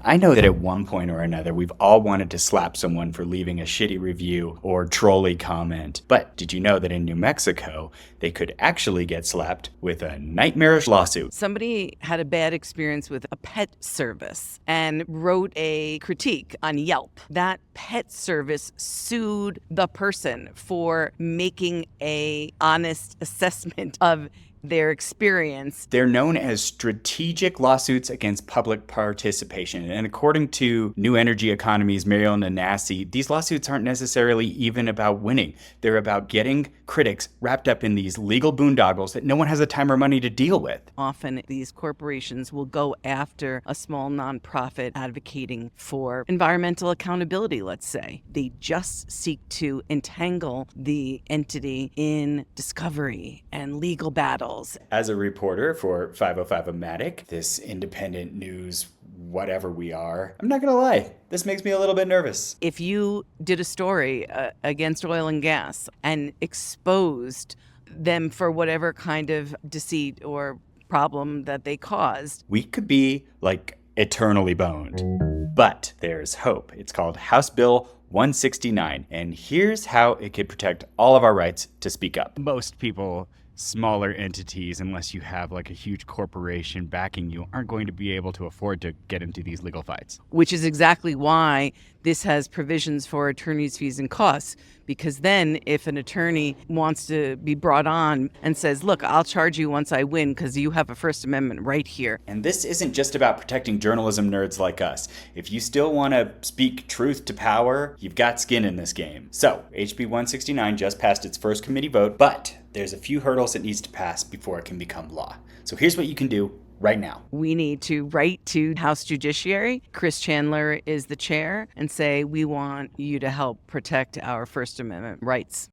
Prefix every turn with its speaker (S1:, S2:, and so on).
S1: I know that at one point or another, we've all wanted to slap someone for leaving a shitty review or trolly comment. But did you know that in New Mexico, they could actually get slapped with a nightmarish lawsuit?
S2: Somebody had a bad experience with a pet service and wrote a critique on Yelp. That pet service sued the person for making a honest assessment of their experience.
S1: They're known as strategic lawsuits against public participation. And according to New Energy Economy's Mariel Nanasi, these lawsuits aren't necessarily even about winning. They're about getting critics wrapped up in these legal boondoggles that no one has the time or money to deal with.
S2: Often these corporations will go after a small nonprofit advocating for environmental accountability, let's say. They just seek to entangle the entity in discovery and legal battles.
S1: As a reporter for 505-O-Matic, this independent news, whatever we are, I'm not gonna lie, this makes me a little bit nervous.
S2: If you did a story against oil and gas and exposed them for whatever kind of deceit or problem that they caused,
S1: we could be like eternally boned. But there's hope. It's called House Bill 169, and here's how it could protect all of our rights to speak up.
S3: Most people, smaller entities, unless you have like a huge corporation backing you, aren't going to be able to afford to get into these legal fights.
S2: which is exactly why this has provisions for attorneys' fees and costs. Because then if an attorney wants to be brought on and says, look, I'll charge you once I win because you have a First Amendment right here.
S1: And this isn't just about protecting journalism nerds like us. If you still want to speak truth to power, you've got skin in this game. So, HB 169 just passed its first committee vote, but there's a few hurdles it needs to pass before it can become law. So here's what you can do right now.
S2: We need to write to House Judiciary. Chris Chandler is the chair, and say, we want you to help protect our First Amendment rights.